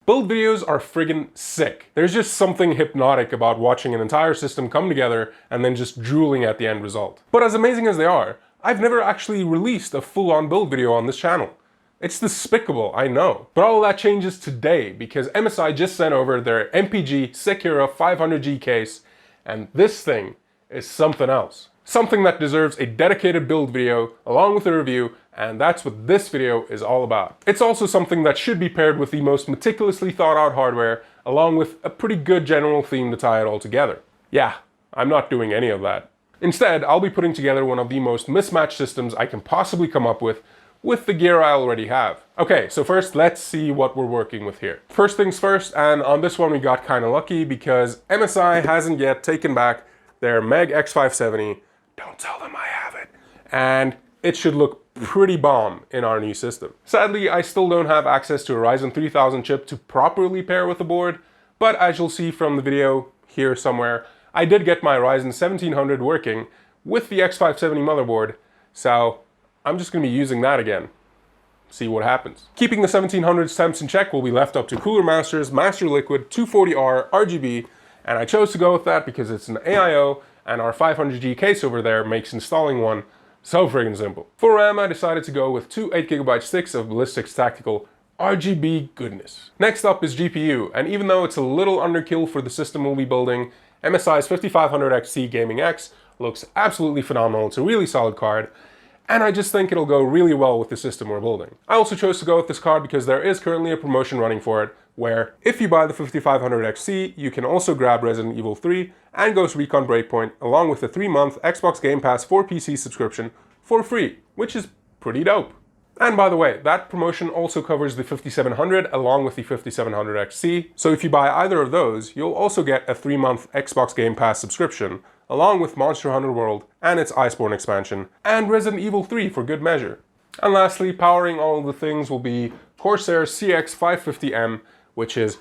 Build videos are friggin' sick. There's just something hypnotic about watching an entire system come together and then just drooling at the end result. But as amazing as they are, I've never actually released a full-on build video on this channel. It's despicable, I know. But all of that changes today because MSI just sent over their MPG Sekira 500G case, and this thing is something else. Something that deserves a dedicated build video along with a review, and that's what this video is all about. It's also something that should be paired with the most meticulously thought out hardware, along with a pretty good general theme to tie it all together. Yeah, I'm not doing any of that. Instead, I'll be putting together one of the most mismatched systems I can possibly come up with the gear I already have. Okay, so first let's see what we're working with here. First things first, and on this one we got kinda lucky because MSI hasn't yet taken back their Meg X570. Don't tell them I have it. And it should look pretty bomb in our new system. Sadly, I still don't have access to a Ryzen 3000 chip to properly pair with the board, but as you'll see from the video here somewhere, I did get my Ryzen 1700 working with the X570 motherboard, so I'm just going to be using that again. See what happens. Keeping the 1700's temps in check will be left up to Cooler Master's Master Liquid 240R RGB, and I chose to go with that because it's an AIO, and our 500G case over there makes installing one so friggin' simple. For RAM, I decided to go with two 8GB sticks of Ballistics Tactical RGB goodness. Next up is GPU, and even though it's a little underkill for the system we'll be building, MSI's 5500XT Gaming X looks absolutely phenomenal. It's a really solid card, and I just think it'll go really well with the system we're building. I also chose to go with this card because there is currently a promotion running for it, where if you buy the 5500XT, you can also grab Resident Evil 3 and Ghost Recon Breakpoint, along with a 3-month Xbox Game Pass for PC subscription for free, which is pretty dope. And by the way, that promotion also covers the 5700 along with the 5700XT, so if you buy either of those, you'll also get a 3-month Xbox Game Pass subscription, along with Monster Hunter World and its Iceborne expansion, and Resident Evil 3 for good measure. And lastly, powering all of the things will be Corsair CX550M, which is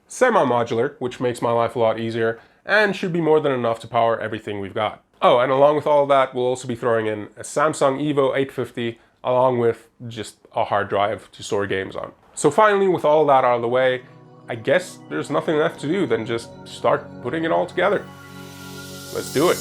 semi-modular, which makes my life a lot easier, and should be more than enough to power everything we've got. Oh, and along with all of that, we'll also be throwing in a Samsung Evo 850, along with just a hard drive to store games on. So finally, with all that out of the way, I guess there's nothing left to do than just start putting it all together. Let's do it.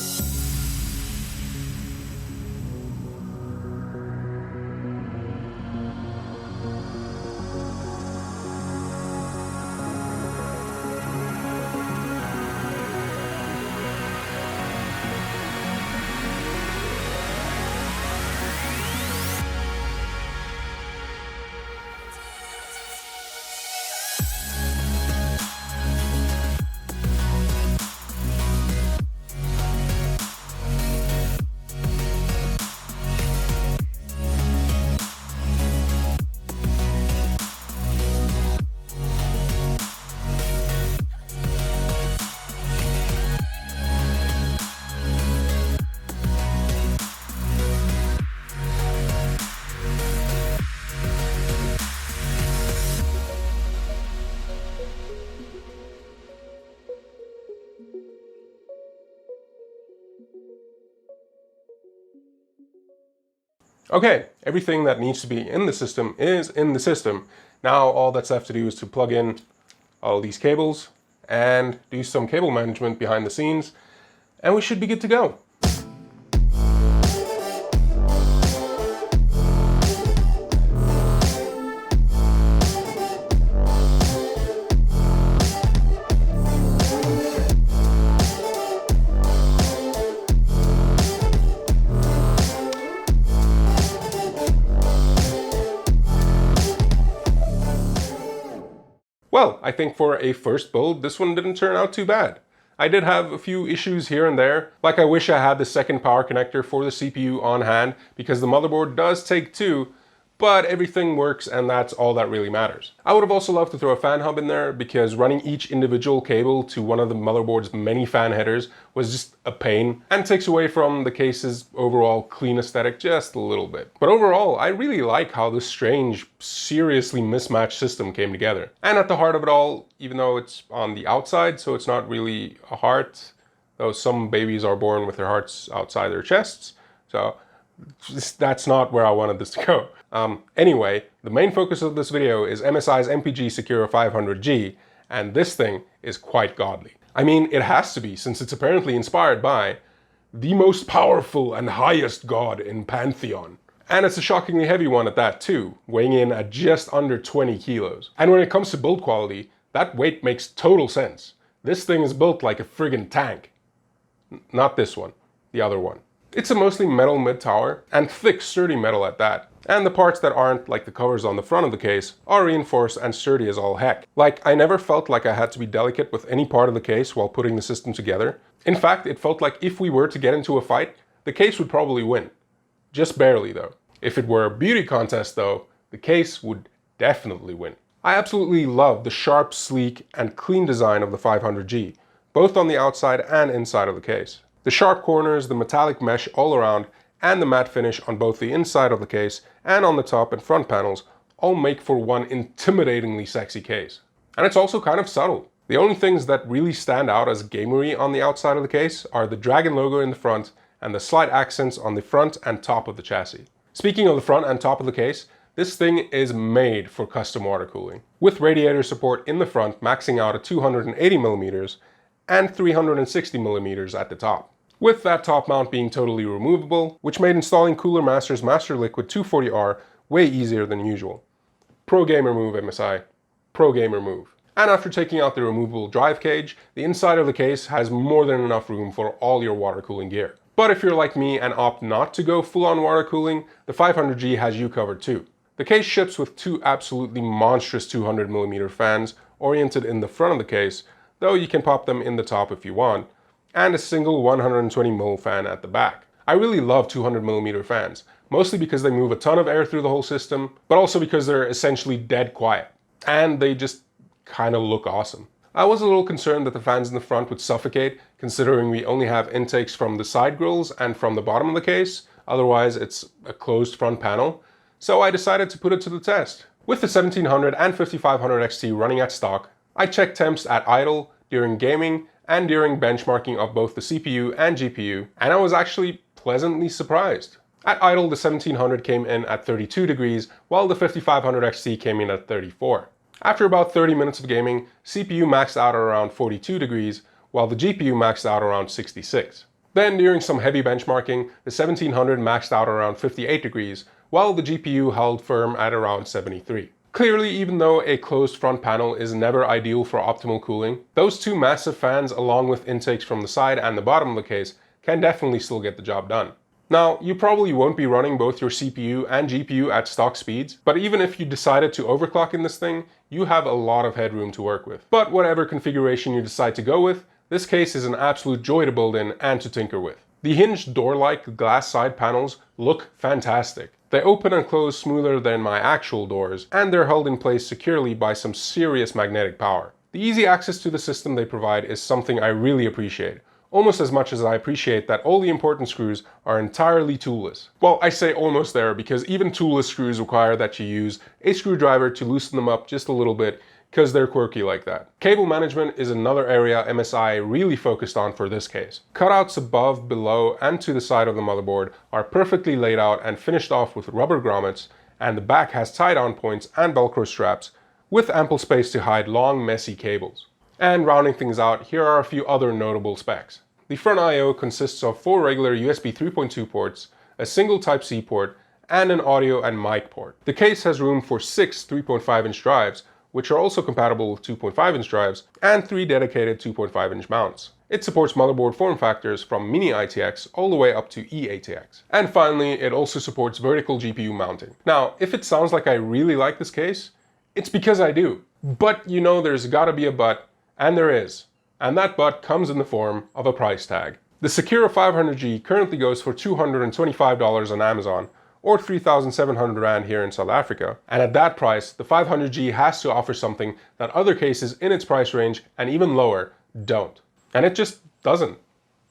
Okay, everything that needs to be in the system is in the system. Now all that's left to do is to plug in all these cables and do some cable management behind the scenes, and we should be good to go. Well, I think for a first build, this one didn't turn out too bad. I did have a few issues here and there, like I wish I had the second power connector for the CPU on hand because the motherboard does take two, but everything works and that's all that really matters. I would have also loved to throw a fan hub in there because running each individual cable to one of the motherboard's many fan headers was just a pain and takes away from the case's overall clean aesthetic just a little bit. But overall, I really like how this strange, seriously mismatched system came together. And at the heart of it all, even though it's on the outside, so it's not really a heart, though some babies are born with their hearts outside their chests, so That's not where I wanted this to go. Anyway, the main focus of this video is MSI's MPG Sekira 500G, and this thing is quite godly. I mean, it has to be, since it's apparently inspired by the most powerful and highest god in Pantheon. And it's a shockingly heavy one at that too, weighing in at just under 20 kilos. And when it comes to build quality, that weight makes total sense. This thing is built like a friggin' tank. Not this one, the other one. It's a mostly metal mid-tower, and thick, sturdy metal at that. And the parts that aren't, like the covers on the front of the case, are reinforced and sturdy as all heck. Like, I never felt like I had to be delicate with any part of the case while putting the system together. In fact, it felt like if we were to get into a fight, the case would probably win. Just barely though. If it were a beauty contest though, the case would definitely win. I absolutely love the sharp, sleek, and clean design of the 500G, both on the outside and inside of the case. The sharp corners, the metallic mesh all around, and the matte finish on both the inside of the case and on the top and front panels all make for one intimidatingly sexy case. And it's also kind of subtle. The only things that really stand out as gamery on the outside of the case are the Dragon logo in the front and the slight accents on the front and top of the chassis. Speaking of the front and top of the case, this thing is made for custom water cooling, with radiator support in the front maxing out at 280mm and 360mm at the top, with that top mount being totally removable, which made installing Cooler Master's Master Liquid 240R way easier than usual. Pro gamer move, MSI. Pro gamer move. And after taking out the removable drive cage, the inside of the case has more than enough room for all your water cooling gear. But if you're like me and opt not to go full-on water cooling, the 500G has you covered too. The case ships with two absolutely monstrous 200mm fans oriented in the front of the case, though you can pop them in the top if you want, and a single 120mm fan at the back. I really love 200mm fans, mostly because they move a ton of air through the whole system, but also because they're essentially dead quiet, and they just kind of look awesome. I was a little concerned that the fans in the front would suffocate, considering we only have intakes from the side grills and from the bottom of the case, otherwise it's a closed front panel, so I decided to put it to the test. With the 1700 and 5500 XT running at stock, I checked temps at idle, during gaming, and during benchmarking of both the CPU and GPU, and I was actually pleasantly surprised. At idle, the 1700 came in at 32 degrees, while the 5500 XT came in at 34. After about 30 minutes of gaming, CPU maxed out at around 42 degrees, while the GPU maxed out around 66. Then during some heavy benchmarking, the 1700 maxed out around 58 degrees, while the GPU held firm at around 73. Clearly, even though a closed front panel is never ideal for optimal cooling, those two massive fans along with intakes from the side and the bottom of the case can definitely still get the job done. Now, you probably won't be running both your CPU and GPU at stock speeds, but even if you decided to overclock in this thing, you have a lot of headroom to work with. But whatever configuration you decide to go with, this case is an absolute joy to build in and to tinker with. The hinged door-like glass side panels look fantastic. They open and close smoother than my actual doors, and they're held in place securely by some serious magnetic power. The easy access to the system they provide is something I really appreciate, almost as much as I appreciate that all the important screws are entirely toolless. Well, I say almost there because even toolless screws require that you use a screwdriver to loosen them up just a little bit, because they're quirky like that. Cable management is another area MSI really focused on for this case. Cutouts above, below, and to the side of the motherboard are perfectly laid out and finished off with rubber grommets, and the back has tie-down points and Velcro straps, with ample space to hide long, messy cables. And rounding things out, here are a few other notable specs. The front I/O consists of 4 regular USB 3.2 ports, a single Type-C port, and an audio and mic port. The case has room for 6 3.5-inch drives, which are also compatible with 2.5-inch drives, and 3 dedicated 2.5-inch mounts. It supports motherboard form factors from Mini ITX all the way up to eATX. And finally, it also supports vertical GPU mounting. Now, if it sounds like I really like this case, it's because I do. But you know there's gotta be a but, and there is. And that but comes in the form of a price tag. The Sekira 500G currently goes for $225 on Amazon, or 3,700 Rand here in South Africa. And at that price, the 500G has to offer something that other cases in its price range and even lower don't. And it just doesn't.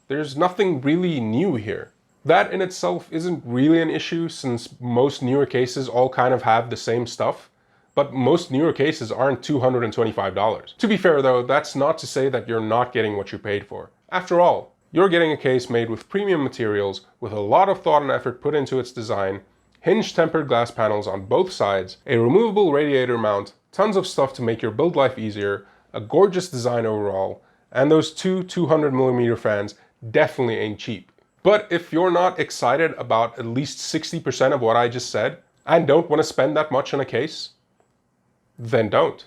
There's nothing really new here. That in itself isn't really an issue since most newer cases all kind of have the same stuff, but most newer cases aren't $225. To be fair though, that's not to say that you're not getting what you paid for. After all, You're getting a case made with premium materials, with a lot of thought and effort put into its design, hinged tempered glass panels on both sides, a removable radiator mount, tons of stuff to make your build life easier, a gorgeous design overall, and those two 200mm fans definitely ain't cheap. But if you're not excited about at least 60% of what I just said, and don't want to spend that much on a case, then don't.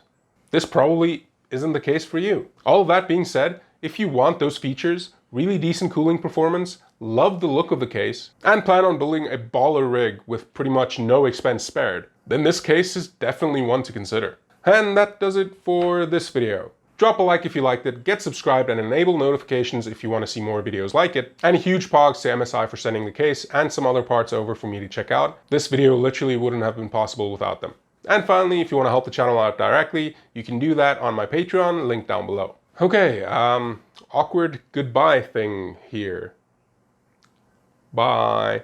This probably isn't the case for you. All of that being said, if you want those features, really decent cooling performance, love the look of the case, and plan on building a baller rig with pretty much no expense spared, then this case is definitely one to consider. And that does it for this video. Drop a like if you liked it, get subscribed and enable notifications if you want to see more videos like it. And huge pogs to MSI for sending the case and some other parts over for me to check out. This video literally wouldn't have been possible without them. And finally, if you want to help the channel out directly, you can do that on my Patreon, link down below. Okay, awkward goodbye thing here. Bye.